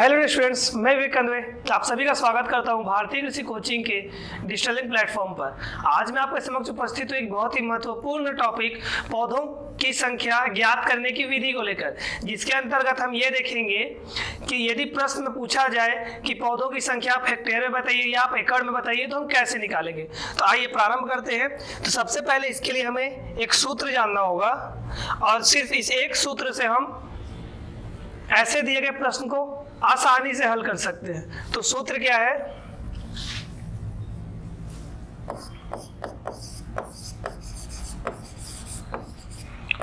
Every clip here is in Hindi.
हेलो स्टूडेंट्स, मैं विवेक कंदवे आप सभी का स्वागत करता हूं भारतीय कृषि कोचिंग के डिजिटल लिंक प्लेटफॉर्म पर। आज मैं आपके समक्ष उपस्थित हूं एक बहुत ही महत्वपूर्ण टॉपिक पौधों की संख्या ज्ञात करने की विधि को लेकर, जिसके अंतर्गत हम ये देखेंगे कि यदि प्रश्न में पूछा जाए कि पौधों की संख्या आप हेक्टेयर में बताइए या आप एकड़ में बताइए तो हम कैसे निकालेंगे। तो आइए प्रारंभ करते हैं। तो सबसे पहले इसके लिए हमें एक सूत्र जानना होगा और सिर्फ इस एक सूत्र से हम ऐसे दिए गए प्रश्न को आसानी से हल कर सकते हैं। तो सूत्र क्या है?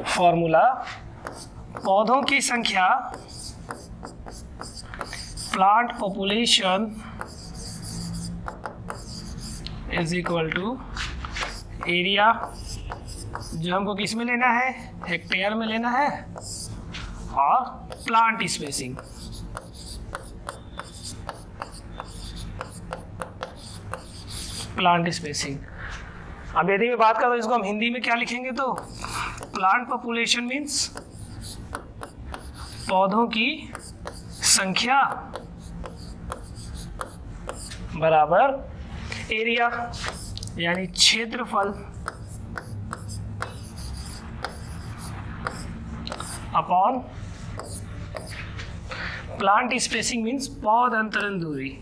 फॉर्मूला पौधों की संख्या plant population is equal to area, जो हमको किस में लेना है? हेक्टेयर में लेना है, और प्लांट स्पेसिंग। Plant spacing. अब यदि मैं बात करूं इसको हम हिंदी में क्या लिखेंगे, तो प्लांट पॉपुलेशन मीन्स पौधों की संख्या बराबर एरिया यानी क्षेत्रफल अपॉन प्लांट स्पेसिंग मीन्स पौध अंतरण दूरी।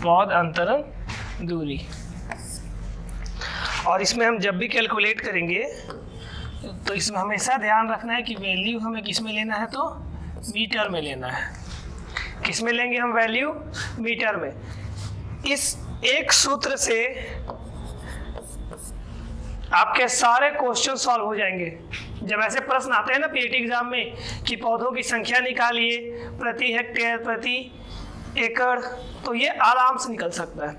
पौध अंतरण दूरी। और इसमें हम जब भी कैलकुलेट करेंगे तो इसमें हमेशा ध्यान रखना है कि वैल्यू हमें किस में लेना है, तो मीटर में लेना है। किस में लेंगे हम वैल्यू? मीटर में। इस एक सूत्र से आपके सारे क्वेश्चन सॉल्व हो जाएंगे। जब ऐसे प्रश्न आते हैं ना पीएटी एग्जाम में कि पौधों की संख्या निकालिए प्रति हेक्टेयर प्रति एकड़, तो ये आराम से निकल सकता है।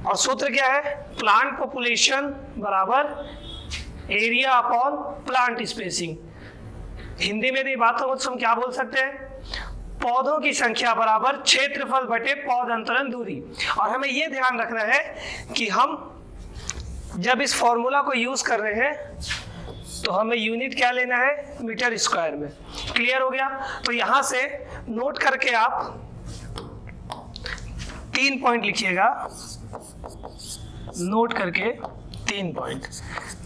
और सूत्र क्या है? प्लांट पॉपुलेशन बराबर area upon plant spacing. Hindi में यदि बात हो तो हम क्या बोल सकते हैं? पौधों की संख्या बराबर क्षेत्रफल बटे पौध अंतरण दूरी। और हमें यह ध्यान रखना है कि हम जब इस फॉर्मूला को यूज कर रहे हैं तो हमें यूनिट क्या लेना है? मीटर स्क्वायर में। क्लियर हो गया? तो यहां से नोट करके आप 3 पॉइंट लिखिएगा। नोट करके 3 पॉइंट।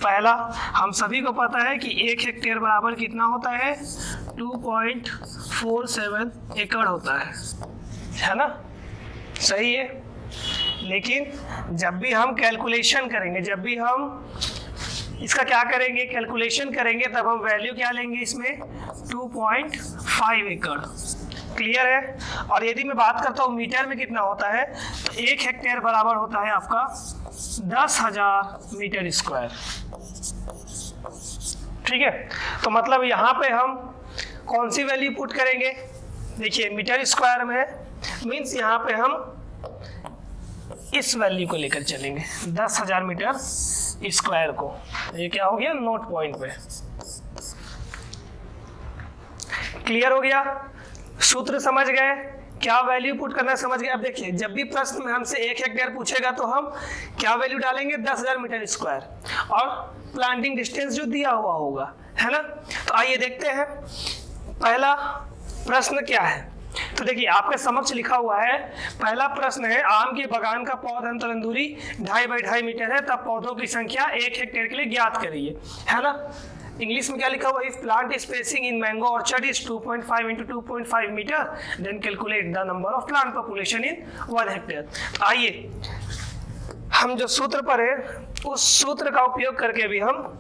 पहला, हम सभी को पता है कि 1 हेक्टेयर बराबर कितना होता है? 2.47 एकड़ होता है ना? सही है। लेकिन जब भी हम कैलकुलेशन करेंगे, जब भी हम इसका क्या करेंगे, कैलकुलेशन करेंगे, तब हम वैल्यू क्या लेंगे इसमें? 2.5 एकड़। क्लियर है? और यदि मैं बात करता हूँ मीटर में कितना होता है, तो 1 हेक्टेयर बराबर होता है आपका 10,000 मीटर स्क्वायर। ठीक है? तो मतलब यहाँ पे हम कौन सी वैल्यू पुट करेंगे? देखिए मीटर स्क्वायर में मीन्स यहाँ पे हम इस वैल्यू को लेकर चलेंगे, 10,000 मीटर स्क्वायर को। ये क्या हो गया? नोट पॉइंट पे। क्लियर हो गया? सूत्र समझ गए, क्या वैल्यू पुट करना समझ गए। अब देखिए, जब भी प्रश्न में हमसे 1 हेक्टेयर पूछेगा तो हम क्या वैल्यू डालेंगे? 10,000 मीटर स्क्वायर और प्लांटिंग डिस्टेंस जो दिया हुआ होगा, है ना? तो आइए देखते हैं पहला प्रश्न क्या है। तो देखिए आपके समक्ष लिखा हुआ है, पहला प्रश्न है, आम के बगान का पौध अंतरण दूरी 2.5 बाई 2.5 मीटर है, तब पौधों की संख्या 1 हेक्टेयर के लिए ज्ञात करिए, है ना? इंग्लिश में क्या लिखा हुआ है? If plant spacing in mango orchard is 2.5 into 2.5 metre, then calculate the number of plant population in 1 hectare. आइए हम जो सूत्र पर है उस सूत्र का उपयोग करके भी हम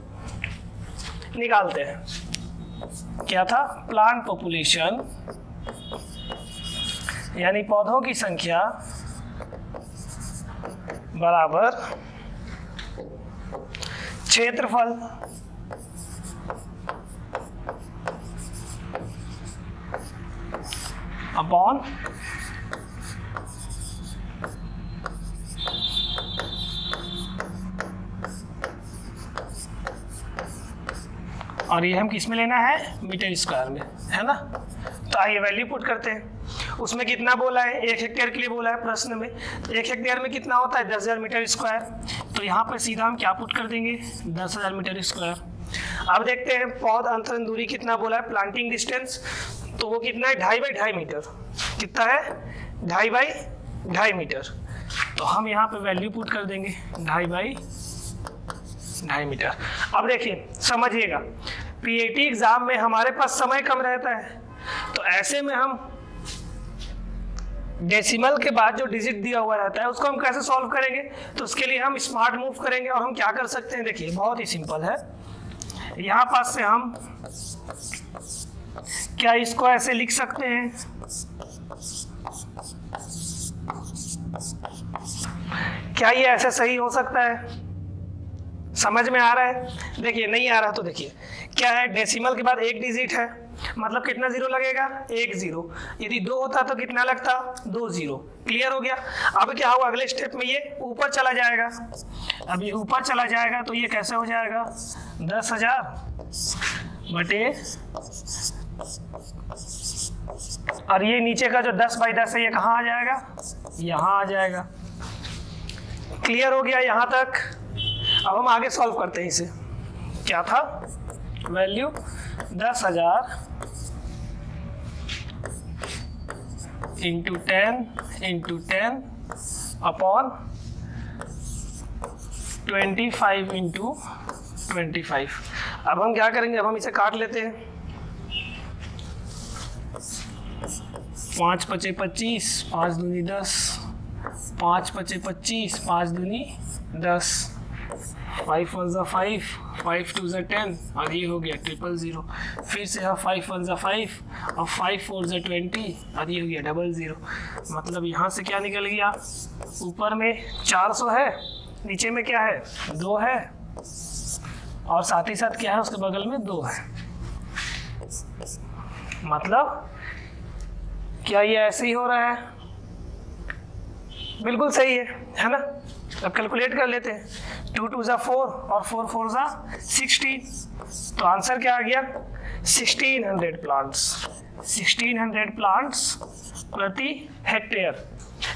निकालते हैं। क्या था? प्लांट पॉपुलेशन यानी पौधों की संख्या बराबर क्षेत्रफल अपॉन और ये हम किस में लेना है? मीटर स्क्वायर में, है ना? तो आइए वैल्यू पुट करते हैं। उसमें कितना बोला है, 1 हेक्टेयर के लिए बोला है प्रश्न में, तो 1 हेक्टेयर में कितना होता है 10,000 मीटर स्क्वायर। तो यहाँ पर सीधा हम क्या पुट कर देंगे 10,000 मीटर स्क्वायर। अब देखते हैं पौध अंतरण दूरी कितना बोला है, प्लांटिंग डिस्टेंस, तो वो कितना है 2.5 बाई 2.5 मीटर। कितना है 2.5 बाई 2.5 मीटर। तो हम यहाँ पे वैल्यू पुट कर देंगे 2.5 बाई 2.5 मीटर। अब देखिए समझिएगा, पीएटी एग्जाम में हमारे पास समय कम रहता है, तो ऐसे में हम डेसिमल के बाद जो डिजिट दिया हुआ रहता है उसको हम कैसे सॉल्व करेंगे, तो उसके लिए हम स्मार्ट मूव करेंगे। और हम क्या कर सकते हैं, देखिए बहुत ही सिंपल है। यहाँ पास से हम क्या इसको ऐसे लिख सकते हैं, क्या ये ऐसे सही हो सकता है, समझ में आ रहा है? देखिए नहीं आ रहा तो देखिए क्या है, डेसिमल के बाद 1 डिजिट है, मतलब कितना जीरो लगेगा 1 0। यदि 2 होता तो कितना लगता 2 0। क्लियर हो गया। अब क्या होगा अगले स्टेप में, ये ऊपर चला जाएगा। अब ये ऊपर चला जाएगा तो ये कैसे हो जाएगा 10,000 बटे, और ये नीचे का जो 10 बाई 10 है ये कहाँ आ जाएगा, यहाँ आ जाएगा। क्लियर हो गया यहाँ तक। अब हम आगे सॉल्व करते हैं इसे। क्या था वैल्यू 10,000 इंटू 10 अपॉन 25 इंटू 25। अब हम क्या करेंगे, अब हम इसे काट लेते हैं। 5 पचे 25, 5 दूनी 10, 5 पचे 25, 5 दूनी 10, 5 1 जा 5, 5 2 जा 10, और ये हो गया 000। फिर से 5 1 जा 5 और 5 4 जा 20, और ये हो गया 00। मतलब यहाँ से क्या निकल गया, ऊपर में 400 है, नीचे में क्या है 2 है, और साथ ही साथ क्या है उसके बगल में 2 है। मतलब क्या ये ऐसे ही हो रहा है, बिल्कुल सही है ना। अब कैलकुलेट कर लेते हैं। 2 2 जा 4 और 4 4 जा 16, तो आंसर क्या आ गया 1600 प्लांट्स। 1600 प्लांट्स प्रति हेक्टेयर,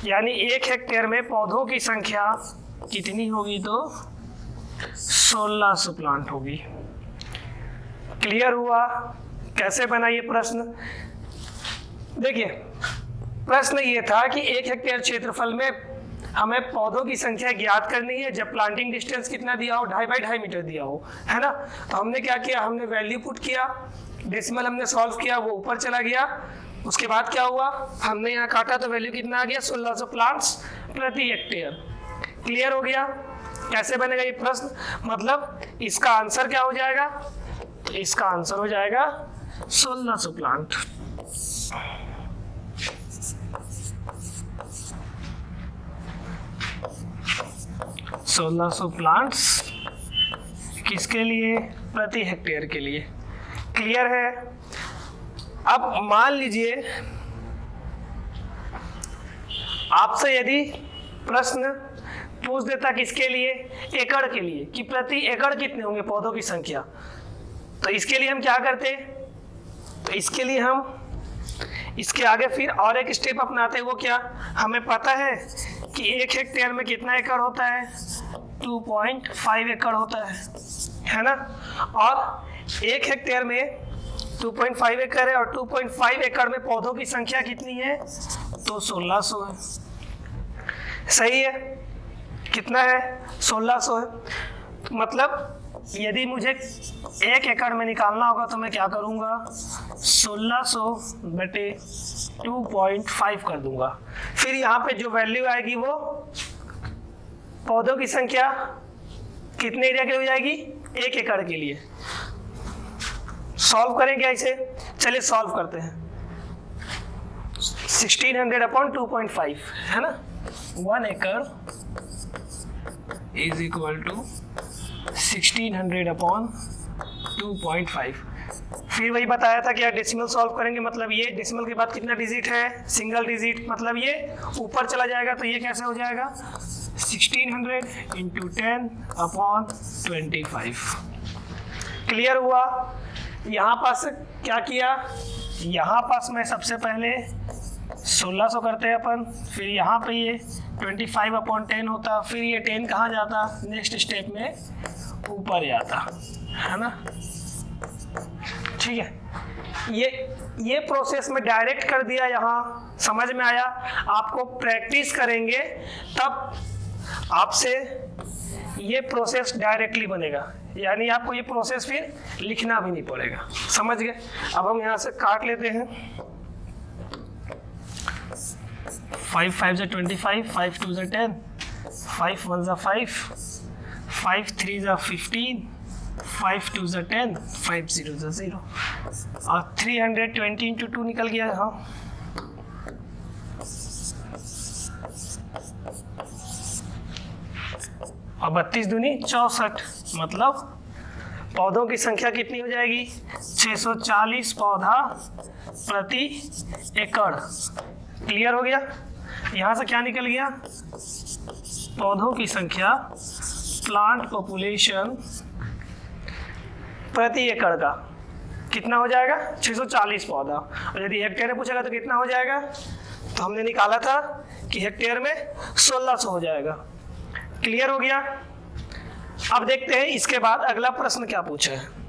यानी 1 हेक्टेयर में पौधों की संख्या कितनी होगी, तो 1600 प्लांट होगी। क्लियर हुआ कैसे बना ये प्रश्न? देखिए प्रश्न ये था कि 1 हेक्टेयर क्षेत्रफल में हमें पौधों की संख्या ज्ञात करनी है जब प्लांटिंग डिस्टेंस कितना दिया हो 2.5 बाई 2.5 मीटर दिया हो, है ना। तो हमने क्या किया, हमने वैल्यू पुट किया, डेसिमल हमने सॉल्व किया, वो ऊपर चला गया। उसके बाद क्या हुआ, हमने यहाँ काटा तो वैल्यू कितना आ गया 1600 प्लांट्स प्रति हेक्टेयर। क्लियर हो गया कैसे बनेगा ये प्रश्न? मतलब इसका आंसर क्या हो जाएगा, तो इसका आंसर हो जाएगा 1600 प्लांट। सोलह 1600 प्लांट्स किसके लिए, प्रति हेक्टेयर के लिए। क्लियर है। अब मान लीजिए आपसे यदि प्रश्न पूछ देता किसके लिए, एकड़ के लिए, कि प्रति एकड़ कितने होंगे पौधों की संख्या, तो इसके लिए हम क्या करते, तो इसके लिए हम इसके आगे फिर और एक स्टेप अपनाते हैं। वो क्या, हमें पता है कि 1 हेक्टेयर में कितना एकड़ होता है 2.5 एकड़ होता है ना। और 1 हेक्टेयर में 2.5 एकड़ है, और 2.5 एकड़ में पौधों की संख्या कितनी है, तो 1600 है। सही है, कितना है 1600 है। तो मतलब यदि मुझे 1 एकड़ में निकालना होगा तो मैं क्या करूंगा 1600 बटे 2.5 कर दूंगा। फिर यहाँ पे जो वैल्यू आएगी वो पौधों की संख्या कितने एरिया की हो जाएगी 1 एकड़ के लिए। सॉल्व करें क्या इसे, चलिए सॉल्व करते हैं। 1600 अपॉन 2.5 है ना, 1 एकड़ इज इक्वल टू 1600 अपॉन 2.5। फिर वही बताया था कि यार डेसिमल सॉल्व करेंगे, मतलब ये डेसिमल के बाद कितना डिजिट है, सिंगल डिजिट, मतलब ये ऊपर चला जाएगा तो ये कैसे हो जाएगा 1600 इंटू 10 अपॉन 25। क्लियर हुआ। यहाँ पास क्या किया, यहाँ पास मैं सबसे पहले 1600 करते हैं अपन, फिर यहाँ पे ये 25/10 होता, फिर ये 10 कहाँ जाता, नेक्स्ट स्टेप में ऊपर जाता, है ना। ठीक है, ये प्रोसेस में डायरेक्ट कर दिया, यहाँ समझ में आया। आपको प्रैक्टिस करेंगे तब आपसे ये प्रोसेस डायरेक्टली बनेगा, यानी आपको ये प्रोसेस फिर लिखना भी नहीं पड़ेगा। समझ गए। अब हम यहाँ से काट लेते हैं। 5 5 = 25, 5 2 = 10, 5 1 = 5, 5 3 = 15, 5 2 = 10, 5 0 = 0 और 320 × 2 निकल गया। हाँ, और 32 दूनी 64, मतलब पौधों की संख्या कितनी हो जाएगी, 640 पौधा प्रति एकड़। क्लियर हो गया। यहाँ से क्या निकल गया, पौधों की संख्या, प्लांट पॉपुलेशन प्रति एकड़ का कितना हो जाएगा, 640 पौधा। और यदि हेक्टेयर में पूछेगा तो कितना हो जाएगा, तो हमने निकाला था कि हेक्टेयर में 1600 हो जाएगा। क्लियर हो गया। अब देखते हैं इसके बाद अगला प्रश्न क्या पूछा है।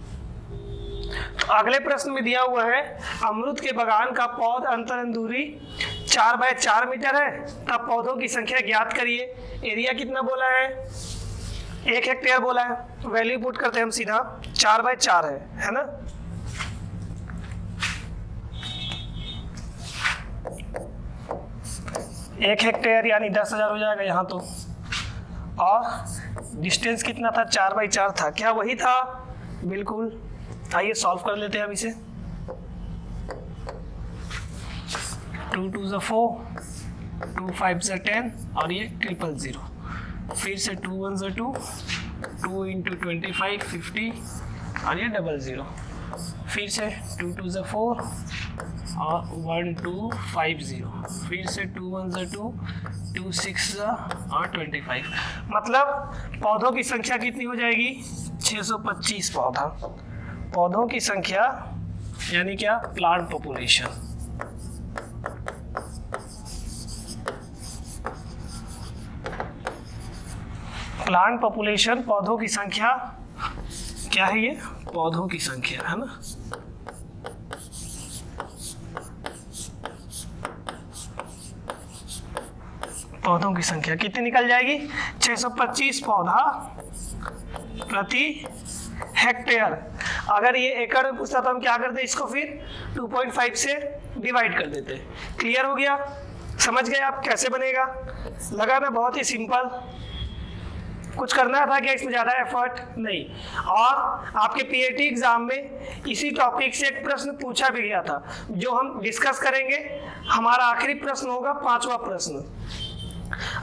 तो अगले प्रश्न में दिया हुआ है, अमरूद के बागान का पौध अंतरण दूरी 4/4 मीटर है, तब पौधों की संख्या ज्ञात करिए। एरिया कितना बोला है, 1 हेक्टेयर बोला है। वैल्यू पुट करते हैं हम सीधा, 4/4 है ना। एक हेक्टेयर यानी 10,000 हो जाएगा यहाँ तो। और डिस्टेंस कितना था, 4/4 था। क्या वही था, बिल्कुल। आइए सॉल्व कर लेते हैं अब इसे। 2 2 = 4, 2 5 = 10 और ये 000। फिर से 2 1 = 2, 2 × 25 50 और ये 00। फिर से 2 2 = 4 और 1 2 5 0। फिर से 2 1 = 2, 2 6 और 25। मतलब पौधों की संख्या कितनी हो जाएगी, 625 पौधा। पौधों की संख्या यानी क्या, प्लांट पॉपुलेशन। प्लांट पॉपुलेशन, पौधों की संख्या क्या है, ये पौधों की संख्या है ना। पौधों की संख्या कितनी निकल जाएगी, 625 पौधा प्रति हेक्टेयर। अगर ये एकड़ में पूछता तो हम क्या करते, इसको फिर 2.5 से डिवाइड कर देते। क्लियर हो गया। समझ गए आप कैसे बनेगा। लगा ना बहुत ही सिंपल। कुछ करना था क्या इसमें, ज़्यादा एफर्ट नहीं। और आपके पीएटी एग्जाम में इसी टॉपिक से एक प्रश्न पूछा भी गया था, जो हम डिस्कस करेंगे। हमारा आखिरी प्रश्न होगा 5वां प्रश्न।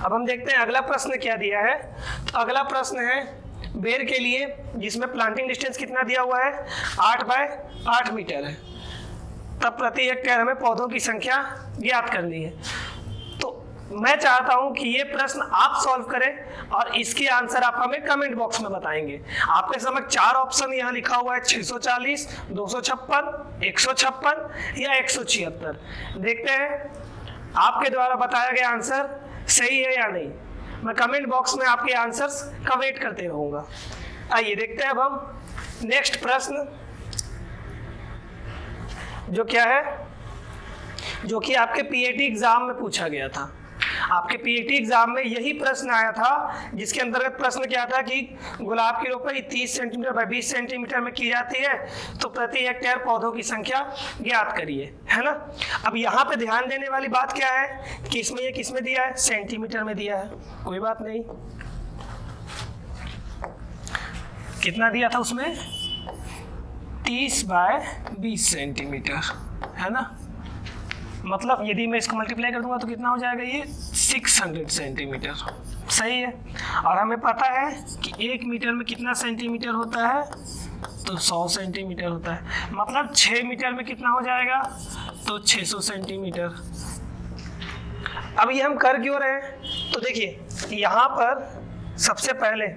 अब हम देखते हैं अगला प्रश्न क्या दिया है। तो अगला प्रश्न है बेर के लिए, जिसमें प्लांटिंग डिस्टेंस कितना दिया हुआ है, 8/8 मीटर है। तब प्रति हेक्टेयर हमें पौधों की संख्या ज्ञात करनी है। तो मैं चाहता हूं कि ये प्रश्न आप सॉल्व करें और इसके आंसर आप हमें कमेंट बॉक्स में बताएंगे। आपके समक्ष 4 ऑप्शन यहाँ लिखा हुआ है, 640, 256, 156 या 176। देखते हैं आपके द्वारा बताया गया आंसर सही है या नहीं। मैं कमेंट बॉक्स में आपके आंसर्स का वेट करते रहूंगा। आइए देखते हैं अब हम नेक्स्ट प्रश्न, जो क्या है, जो कि आपके पीएटी एग्जाम में पूछा गया था। आपके पीएटी एग्जाम में यही प्रश्न आया था, जिसके अंतर्गत प्रश्न क्या था कि गुलाब की रोपाई 30 सेंटीमीटर बाय 20 सेंटीमीटर में की जाती है, तो प्रति हेक्टेयर पौधों की संख्या ज्ञात करिए, है ना। अब यहाँ पे ध्यान देने वाली बात क्या है कि इसमें ये किस में दिया है, सेंटीमीटर में दिया है। कोई बात नहीं, कितना दिया था उसमें, 30 बाय 20 सेंटीमीटर, है ना। मतलब यदि मैं इसको मल्टीप्लाई कर दूंगा तो कितना हो जाएगा, ये 600 सेंटीमीटर। सही है। और हमें पता है कि 1 मीटर में कितना सेंटीमीटर होता है, तो 100 सेंटीमीटर होता है। मतलब 6 मीटर में कितना हो जाएगा, तो 600 सेंटीमीटर। अब ये हम कर क्यों रहे हैं, तो देखिए यहाँ पर सबसे पहले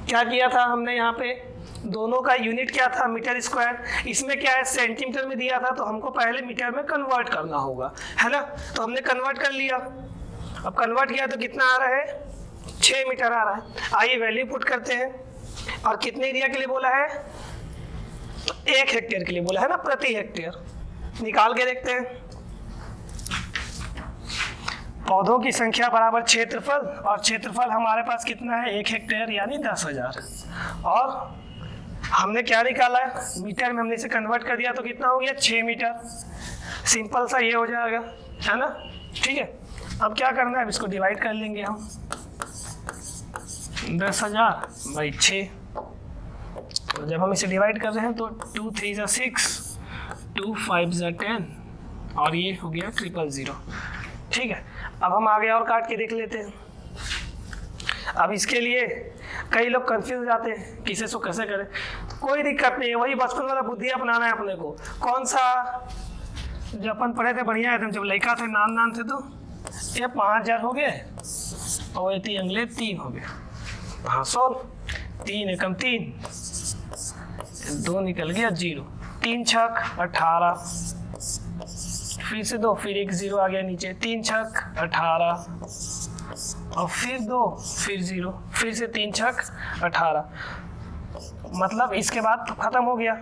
क्या किया था हमने, यहाँ पे दोनों का यूनिट क्या था, मीटर स्क्वायर। इसमें क्या है, सेंटीमीटर में दिया था तो हमको पहले मीटर में कन्वर्ट करना होगा, है ना। तो हमने कन्वर्ट कर लिया। अब कन्वर्ट किया तो कितना आ रहा है, 6 मीटर आ रहा है। आइए वैल्यू पुट करते हैं। और कितने एरिया के लिए बोला है, 1 हेक्टेयर के लिए बोला है ना, प्रति हेक्टेयर। निकाल के देखते हैं। पौधों की संख्या बराबर क्षेत्रफल, और क्षेत्रफल हमारे पास कितना है, 1 हेक्टेयर यानी 10,000। और हमने क्या निकाला है, मीटर में हमने इसे कन्वर्ट कर दिया तो कितना हो गया, 6 मीटर। सिंपल सा ये हो जाएगा, है ना। ठीक है, अब क्या करना है, अब इसको डिवाइड कर लेंगे हम। 10,000 बाई 6। तो जब हम इसे डिवाइड कर रहे हैं तो 2 3 6, 2 5 10, और ये हो गया 000। ठीक है, अब हम आगे और काट के देख लेते हैं। अब इसके लिए कई लोग कंफ्यूज हो जाते हैं, किसे सो कैसे करें। कोई दिक्कत नहीं है, वही बचपन वाला बुद्धि अपनाना है अपने को। कौन सा, जब अपन पढ़े थे बढ़िया है, जब लड़का थे नान थे तो ये 5,000 हो गए और ये 3 अगले 3 हो गए। हाँ, 3 एकम 3, 2 निकल गया 0, 3 छक 18, फिर से 2, फिर 1 0 आ गया नीचे, 3 छक 18, और फिर 2, फिर 0, फिर से 3 छक 18। मतलब इसके बाद तो खत्म हो गया।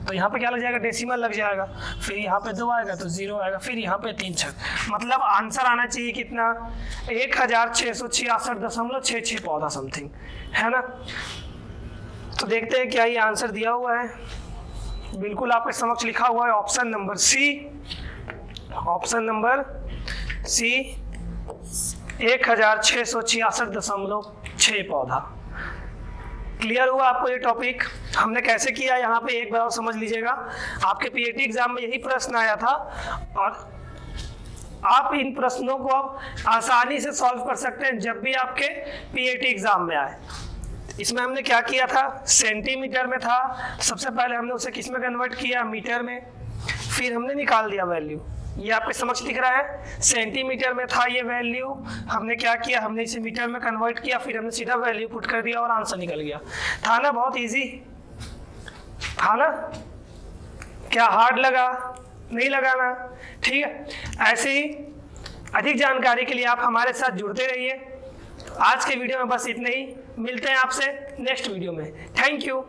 तो यहाँ पे क्या लग जाएगा, डेसिमल लग जाएगा। फिर यहाँ पे 2 आएगा तो 0 आएगा, फिर यहाँ पे 3 छक। मतलब आंसर आना चाहिए कितना, 1666.66 पौधा समथिंग, है ना। तो देखते हैं क्या ये आंसर दिया हुआ है। बिल्कुल आपके समक्ष लिखा हुआ है option number C. Option number C 1666.6 पौधा। क्लियर हुआ आपको ये टॉपिक हमने कैसे किया, यहाँ पे एक बार और समझ लीजिएगा। आपके पीएटी एग्जाम में यही प्रश्न आया था और आप इन प्रश्नों को अब आसानी से सॉल्व कर सकते हैं जब भी आपके पीएटी एग्जाम में आए। इसमें हमने क्या किया था, सेंटीमीटर में था, सबसे पहले हमने उसे किस में कन्वर्ट किया, मीटर में, फिर हमने निकाल दिया वैल्यू। ये आपके समक्ष दिख रहा है, सेंटीमीटर में था ये वैल्यू, हमने क्या किया, हमने इसे मीटर में कन्वर्ट किया, फिर हमने सीधा वैल्यू पुट कर दिया और आंसर निकल गया। था ना बहुत इजी, था ना। क्या हार्ड लगा, नहीं लगा ना। ठीक है, ऐसे ही अधिक जानकारी के लिए आप हमारे साथ जुड़ते रहिए। आज के वीडियो में बस इतना ही, मिलते हैं आपसे नेक्स्ट वीडियो में। Thank you.